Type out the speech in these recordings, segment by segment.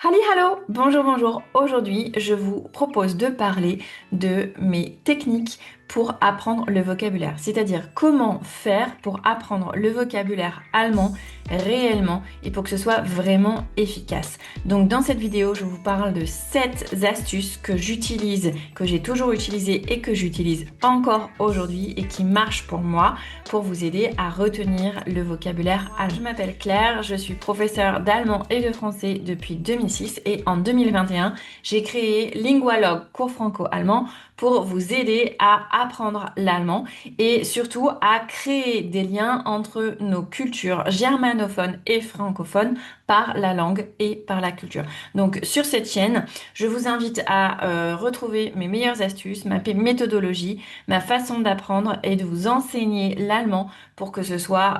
Hallo, bonjour, bonjour. Aujourd'hui, je vous propose de parler de mes techniques pour apprendre le vocabulaire, c'est-à-dire comment faire pour apprendre le vocabulaire allemand réellement et pour que ce soit vraiment efficace. Donc dans cette vidéo, je vous parle de 7 astuces que j'utilise, que j'ai toujours utilisées et que j'utilise encore aujourd'hui et qui marchent pour moi pour vous aider à retenir le vocabulaire allemand. Je m'appelle Claire, je suis professeure d'allemand et de français depuis 2006 et en 2021, j'ai créé Lingualog, cours franco-allemand, pour vous aider à apprendre l'allemand et surtout à créer des liens entre nos cultures germanophones et francophones par la langue et par la culture. Donc sur cette chaîne, je vous invite à retrouver mes meilleures astuces, ma méthodologie, ma façon d'apprendre et de vous enseigner l'allemand pour que ce soit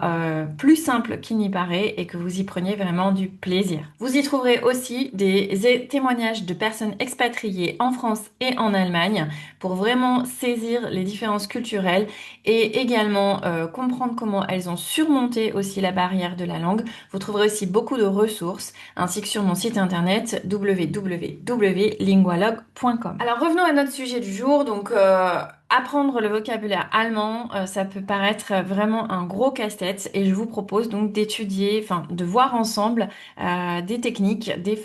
plus simple qu'il n'y paraît et que vous y preniez vraiment du plaisir. Vous y trouverez aussi des témoignages de personnes expatriées en France et en Allemagne pour vraiment saisir les différences culturelles et également comprendre comment elles ont surmonté aussi la barrière de la langue. Vous trouverez aussi beaucoup de ressources ainsi que sur mon site internet www.lingualog.com. Alors revenons à notre sujet du jour. Donc apprendre le vocabulaire allemand, ça peut paraître vraiment un gros casse-tête et je vous propose donc d'étudier, enfin de voir ensemble des techniques, des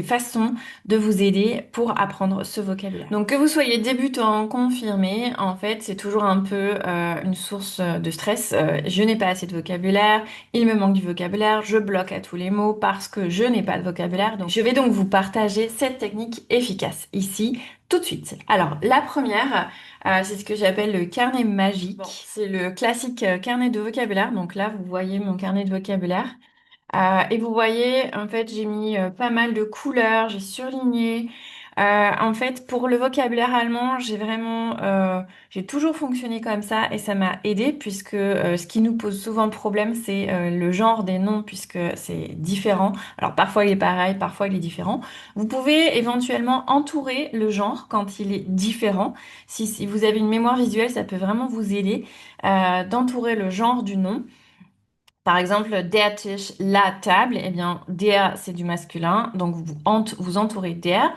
façons de vous aider pour apprendre ce vocabulaire. Donc que vous soyez débutant, confirmé, en fait c'est toujours un peu une source de stress. Je n'ai pas assez de vocabulaire, il me manque du vocabulaire, je bloque à tous les mots parce que je n'ai pas de vocabulaire. Donc je vais donc vous partager cette technique efficace ici tout de suite. Alors la première, c'est ce que j'appelle le carnet magique. Bon, c'est le classique carnet de vocabulaire. Donc là, vous voyez mon carnet de vocabulaire. Et vous voyez, en fait, j'ai mis pas mal de couleurs, j'ai surligné. En fait, pour le vocabulaire allemand, j'ai toujours fonctionné comme ça et ça m'a aidé puisque ce qui nous pose souvent problème, c'est le genre des noms puisque c'est différent. Alors parfois il est pareil, parfois il est différent. Vous pouvez éventuellement entourer le genre quand il est différent. Si vous avez une mémoire visuelle, ça peut vraiment vous aider d'entourer le genre du nom. Par exemple, der Tisch, la table, eh bien, der, c'est du masculin, donc vous entourez der.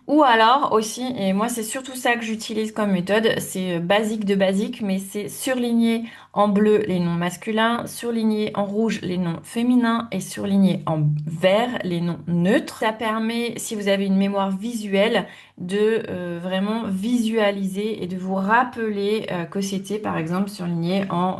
Ou alors aussi, et moi c'est surtout ça que j'utilise comme méthode, c'est basique de basique, mais c'est surligner en bleu les noms masculins, surligner en rouge les noms féminins et surligner en vert les noms neutres. Ça permet, si vous avez une mémoire visuelle, de vraiment visualiser et de vous rappeler que c'était par exemple surligné en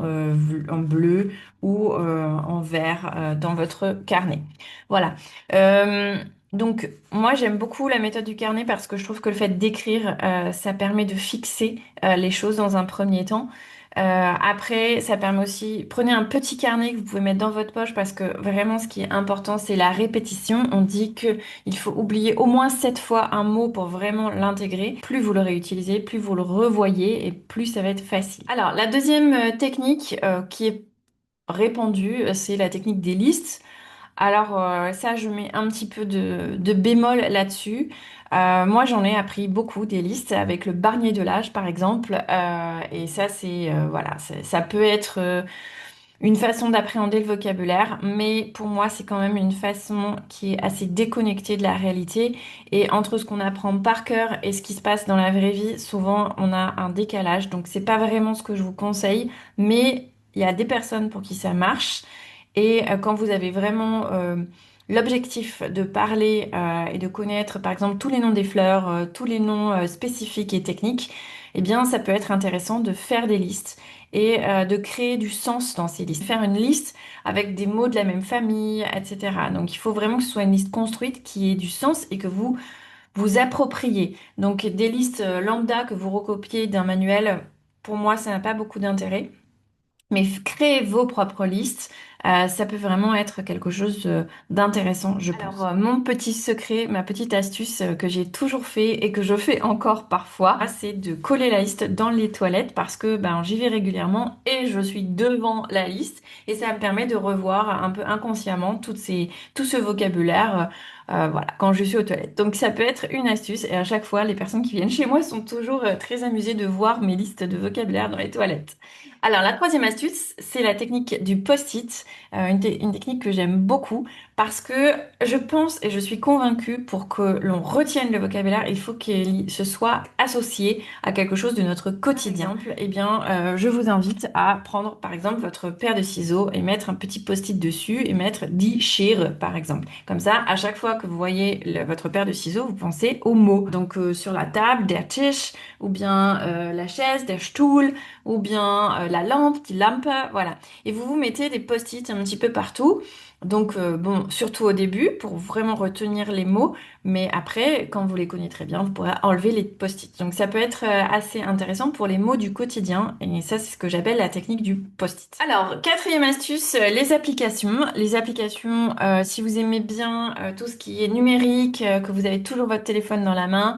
bleu ou en vert dans votre carnet. Voilà. Euh, donc, moi, j'aime beaucoup la méthode du carnet parce que je trouve que le fait d'écrire, ça permet de fixer les choses dans un premier temps. Après, ça permet aussi, prenez un petit carnet que vous pouvez mettre dans votre poche parce que vraiment, ce qui est important, c'est la répétition. On dit que il faut oublier au moins 7 fois un mot pour vraiment l'intégrer. Plus vous le réutilisez, plus vous le revoyez et plus ça va être facile. Alors, la deuxième technique qui est répandue, c'est la technique des listes. Alors ça, je mets un petit peu de bémol là-dessus. Moi, j'en ai appris beaucoup des listes avec le Barnier de l'âge, par exemple. Et ça, voilà, ça peut être une façon d'appréhender le vocabulaire, mais pour moi, c'est quand même une façon qui est assez déconnectée de la réalité. Et entre ce qu'on apprend par cœur et ce qui se passe dans la vraie vie, souvent, on a un décalage. Donc, c'est pas vraiment ce que je vous conseille, mais il y a des personnes pour qui ça marche. Et quand vous avez vraiment l'objectif de parler et de connaître, par exemple, tous les noms des fleurs, tous les noms spécifiques et techniques, eh bien, ça peut être intéressant de faire des listes et de créer du sens dans ces listes. Faire une liste avec des mots de la même famille, etc. Donc, il faut vraiment que ce soit une liste construite qui ait du sens et que vous vous appropriez. Donc, des listes lambda que vous recopiez d'un manuel, pour moi, ça n'a pas beaucoup d'intérêt. Mais créer vos propres listes, ça peut vraiment être quelque chose d'intéressant, je pense. Alors, mon petit secret, ma petite astuce que j'ai toujours fait et que je fais encore parfois, c'est de coller la liste dans les toilettes parce que ben, j'y vais régulièrement et je suis devant la liste et ça me permet de revoir un peu inconsciemment tout ce vocabulaire. Voilà, quand je suis aux toilettes. Donc ça peut être une astuce et à chaque fois, les personnes qui viennent chez moi sont toujours très amusées de voir mes listes de vocabulaire dans les toilettes. Alors, la troisième astuce, c'est la technique du post-it, une technique que j'aime beaucoup parce que je pense et je suis convaincue pour que l'on retienne le vocabulaire, il faut qu'il se soit associé à quelque chose de notre quotidien. Par exemple, eh bien, je vous invite à prendre par exemple votre paire de ciseaux et mettre un petit post-it dessus et mettre die Schere par exemple. Comme ça, à chaque fois que vous voyez votre paire de ciseaux, vous pensez au mot. Donc, sur la table, der Tisch, ou bien la chaise, der Stuhl, ou bien la lampe, die Lampe, voilà. Et vous vous mettez des post-it un petit peu partout. Donc, bon, surtout au début, pour vraiment retenir les mots, mais après, quand vous les connaîtrez bien, vous pourrez enlever les post-it. Donc, ça peut être assez intéressant pour les mots du quotidien, et ça, c'est ce que j'appelle la technique du post-it. Alors, quatrième astuce, les applications. Les applications, si vous aimez bien tout ce qui est numérique, que vous avez toujours votre téléphone dans la main,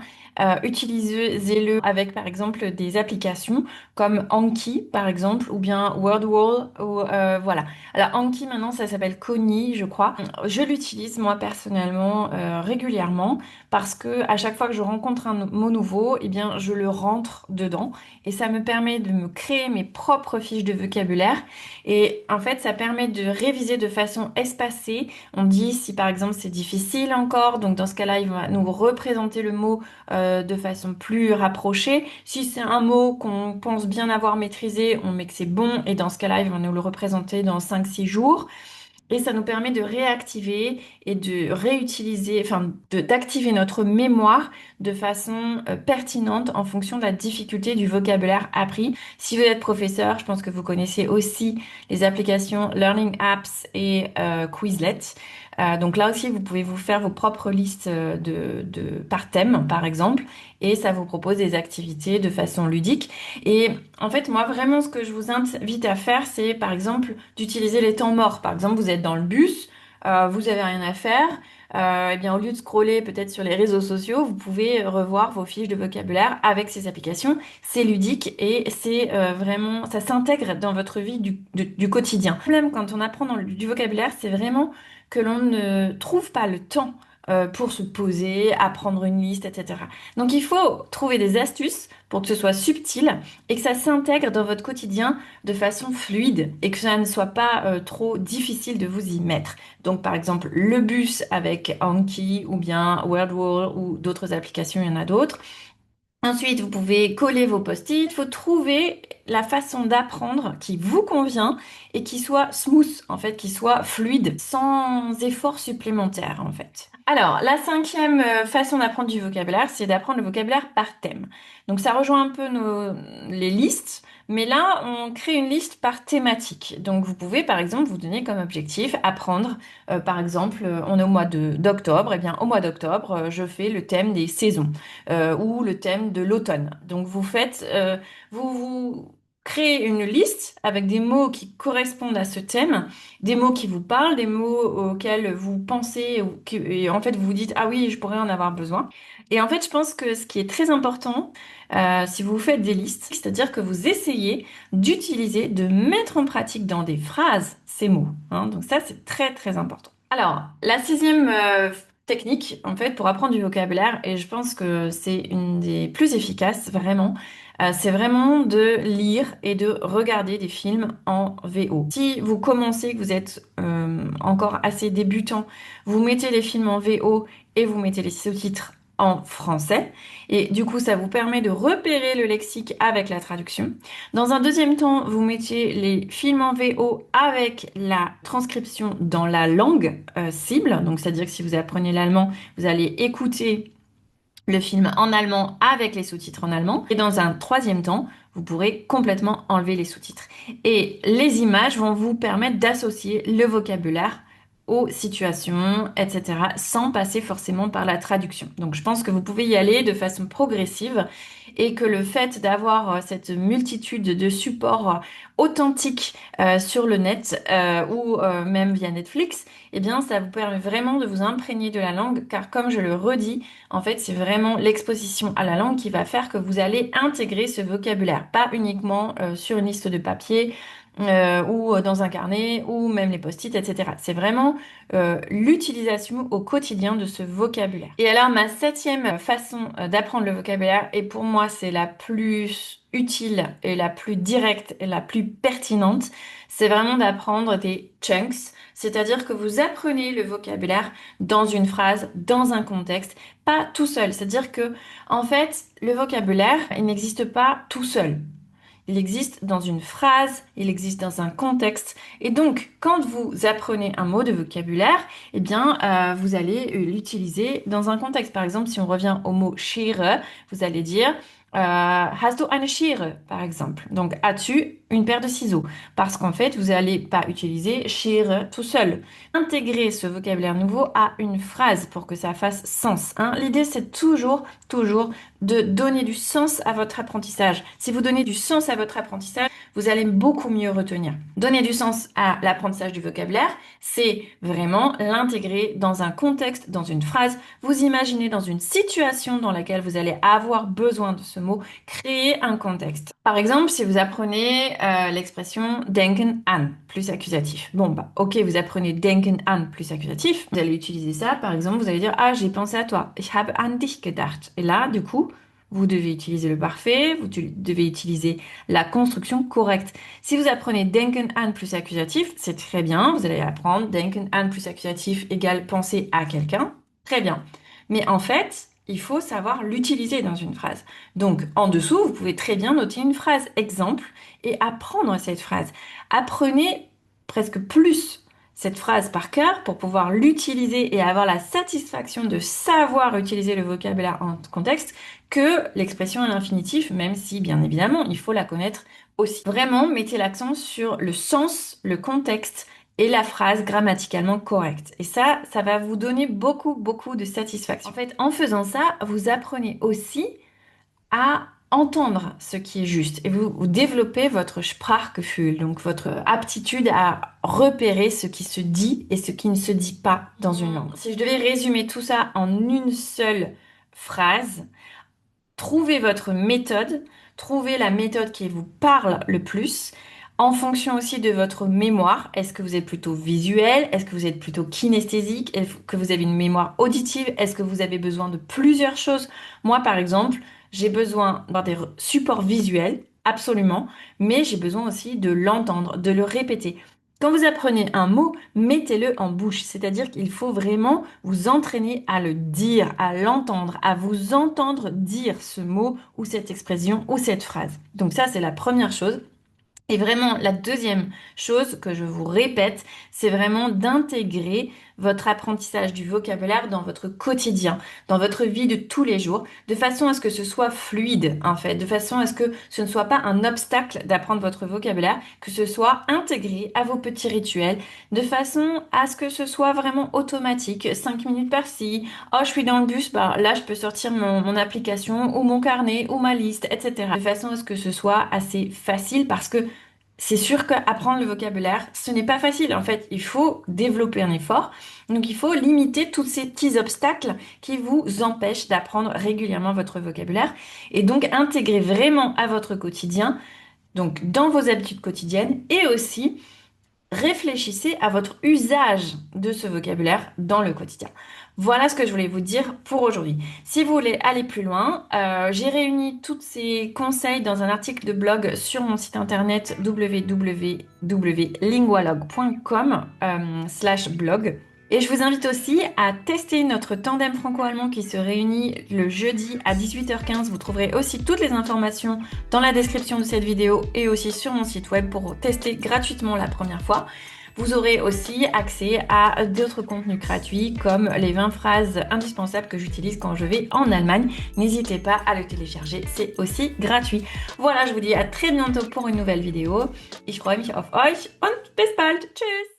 utilisez-le avec, par exemple, des applications comme Anki par exemple ou bien WordWall ou voilà. Alors Anki maintenant ça s'appelle Kony je crois. Je l'utilise moi personnellement régulièrement parce que à chaque fois que je rencontre un mot nouveau, eh bien je le rentre dedans et ça me permet de me créer mes propres fiches de vocabulaire et en fait ça permet de réviser de façon espacée. On dit si par exemple c'est difficile encore, donc dans ce cas-là il va nous représenter le mot de façon plus rapprochée. Si c'est un mot qu'on pense bien avoir maîtrisé, on met que c'est bon et dans ce cas-là, il va nous le représenter dans 5-6 jours. Et ça nous permet de réactiver et de réutiliser, enfin, d'activer notre mémoire de façon pertinente en fonction de la difficulté du vocabulaire appris. Si vous êtes professeur, je pense que vous connaissez aussi les applications Learning Apps et Quizlet. Donc là aussi, vous pouvez vous faire vos propres listes par thème, par exemple, et ça vous propose des activités de façon ludique. Et en fait, moi, vraiment, ce que je vous invite à faire, c'est par exemple d'utiliser les temps morts. Par exemple, vous êtes dans le bus, vous avez rien à faire. Eh bien, au lieu de scroller peut-être sur les réseaux sociaux, vous pouvez revoir vos fiches de vocabulaire avec ces applications. C'est ludique et c'est vraiment, ça s'intègre dans votre vie du quotidien. Le problème quand on apprend du vocabulaire, c'est vraiment que l'on ne trouve pas le temps pour se poser, apprendre une liste, etc. Donc il faut trouver des astuces pour que ce soit subtil et que ça s'intègre dans votre quotidien de façon fluide et que ça ne soit pas trop difficile de vous y mettre. Donc par exemple le bus avec Anki ou bien WordWall ou d'autres applications, il y en a d'autres. Ensuite, vous pouvez coller vos post-it. Il faut trouver la façon d'apprendre qui vous convient et qui soit smooth, en fait, qui soit fluide, sans effort supplémentaire, en fait. Alors, la cinquième façon d'apprendre du vocabulaire, c'est d'apprendre le vocabulaire par thème. Donc, ça rejoint un peu les listes, mais là, on crée une liste par thématique. Donc, vous pouvez, par exemple, vous donner comme objectif apprendre, par exemple, on est au mois d'octobre, et bien, au mois d'octobre, je fais le thème des saisons ou le thème de l'automne. Donc vous faites, vous créez une liste avec des mots qui correspondent à ce thème, des mots qui vous parlent, des mots auxquels vous pensez et en fait vous vous dites ah oui je pourrais en avoir besoin. Et en fait je pense que ce qui est très important si vous faites des listes, c'est-à-dire que vous essayez d'utiliser, de mettre en pratique dans des phrases ces mots, hein. Donc ça c'est très très important. Alors, la sixième technique, en fait, pour apprendre du vocabulaire, et je pense que c'est une des plus efficaces, vraiment, c'est vraiment de lire et de regarder des films en VO. Si vous commencez, que vous êtes encore assez débutant, vous mettez les films en VO et vous mettez les sous-titres en français, et du coup, ça vous permet de repérer le lexique avec la traduction. Dans un deuxième temps, vous mettez les films en VO avec la transcription dans la langue cible. Donc, c'est-à-dire que si vous apprenez l'allemand, vous allez écouter le film en allemand avec les sous-titres en allemand. Et dans un troisième temps, vous pourrez complètement enlever les sous-titres. Et les images vont vous permettre d'associer le vocabulaire aux situations, etc., sans passer forcément par la traduction. Donc je pense que vous pouvez y aller de façon progressive et que le fait d'avoir cette multitude de supports authentiques sur le net ou même via Netflix, eh bien ça vous permet vraiment de vous imprégner de la langue, car comme je le redis, en fait, c'est vraiment l'exposition à la langue qui va faire que vous allez intégrer ce vocabulaire, pas uniquement sur une liste de papier ou dans un carnet ou même les post-it, etc. C'est vraiment l'utilisation au quotidien de ce vocabulaire. Et alors, ma septième façon d'apprendre le vocabulaire, et pour moi, c'est la plus utile et la plus directe et la plus pertinente, c'est vraiment d'apprendre des chunks, c'est-à-dire que vous apprenez le vocabulaire dans une phrase, dans un contexte, pas tout seul. C'est-à-dire que, en fait, le vocabulaire, il n'existe pas tout seul. Il existe dans une phrase, il existe dans un contexte. Et donc, quand vous apprenez un mot de vocabulaire, eh bien, vous allez l'utiliser dans un contexte. Par exemple, si on revient au mot Schere, vous allez dire Hast du eine Schere, par exemple. Donc, as-tu une paire de ciseaux? Parce qu'en fait, vous n'allez pas utiliser Schere tout seul. Intégrer ce vocabulaire nouveau à une phrase pour que ça fasse sens, hein. L'idée, c'est toujours de donner du sens à votre apprentissage. Si vous donnez du sens à votre apprentissage, vous allez beaucoup mieux retenir. Donner du sens à l'apprentissage du vocabulaire, c'est vraiment l'intégrer dans un contexte, dans une phrase. Vous imaginez dans une situation dans laquelle vous allez avoir besoin de ce mot, créer un contexte. Par exemple, si vous apprenez l'expression denken an plus accusatif. Bon, bah, ok, vous apprenez denken an plus accusatif. Vous allez utiliser ça, par exemple, vous allez dire, ah, j'ai pensé à toi. Ich habe an dich gedacht. Et là, du coup, vous devez utiliser le parfait, vous devez utiliser la construction correcte. Si vous apprenez denken an plus accusatif, c'est très bien. Vous allez apprendre denken an plus accusatif égale penser à quelqu'un. Très bien. Mais en fait, il faut savoir l'utiliser dans une phrase. Donc, en dessous, vous pouvez très bien noter une phrase exemple et apprendre cette phrase. Apprenez presque plus cette phrase par cœur pour pouvoir l'utiliser et avoir la satisfaction de savoir utiliser le vocabulaire en contexte que l'expression à l'infinitif, même si bien évidemment il faut la connaître aussi. Vraiment, mettez l'accent sur le sens, le contexte et la phrase grammaticalement correcte. Et ça va vous donner beaucoup de satisfaction. En fait, en faisant ça, vous apprenez aussi à entendre ce qui est juste et vous développez votre Sprachgefühl, donc votre aptitude à repérer ce qui se dit et ce qui ne se dit pas dans une langue. Si je devais résumer tout ça en une seule phrase, trouvez votre méthode, trouvez la méthode qui vous parle le plus. En fonction aussi de votre mémoire, est-ce que vous êtes plutôt visuel? Est-ce que vous êtes plutôt kinesthésique? Est-ce que vous avez une mémoire auditive? Est-ce que vous avez besoin de plusieurs choses? Moi, par exemple, j'ai besoin d'avoir des supports visuels, absolument, mais j'ai besoin aussi de l'entendre, de le répéter. Quand vous apprenez un mot, mettez-le en bouche, c'est-à-dire qu'il faut vraiment vous entraîner à le dire, à l'entendre, à vous entendre dire ce mot ou cette expression ou cette phrase. Donc ça, c'est la première chose. Et vraiment, la deuxième chose que je vous répète, c'est vraiment d'intégrer votre apprentissage du vocabulaire dans votre quotidien, dans votre vie de tous les jours, de façon à ce que ce soit fluide, en fait, de façon à ce que ce ne soit pas un obstacle d'apprendre votre vocabulaire, que ce soit intégré à vos petits rituels, de façon à ce que ce soit vraiment automatique, 5 minutes par-ci, oh, je suis dans le bus, bah là, je peux sortir mon application ou mon carnet ou ma liste, etc. De façon à ce que ce soit assez facile parce que c'est sûr qu'apprendre le vocabulaire, ce n'est pas facile. En fait, il faut développer un effort. Donc, il faut limiter tous ces petits obstacles qui vous empêchent d'apprendre régulièrement votre vocabulaire et donc intégrer vraiment à votre quotidien, donc dans vos habitudes quotidiennes et aussi réfléchissez à votre usage de ce vocabulaire dans le quotidien. Voilà ce que je voulais vous dire pour aujourd'hui. Si vous voulez aller plus loin, j'ai réuni tous ces conseils dans un article de blog sur mon site internet www.lingualog.com/blog. Et je vous invite aussi à tester notre tandem franco-allemand qui se réunit le jeudi à 18h15. Vous trouverez aussi toutes les informations dans la description de cette vidéo et aussi sur mon site web pour tester gratuitement la première fois. Vous aurez aussi accès à d'autres contenus gratuits comme les 20 phrases indispensables que j'utilise quand je vais en Allemagne. N'hésitez pas à le télécharger, c'est aussi gratuit. Voilà, je vous dis à très bientôt pour une nouvelle vidéo. Ich freue mich auf euch und bis bald. Tschüss!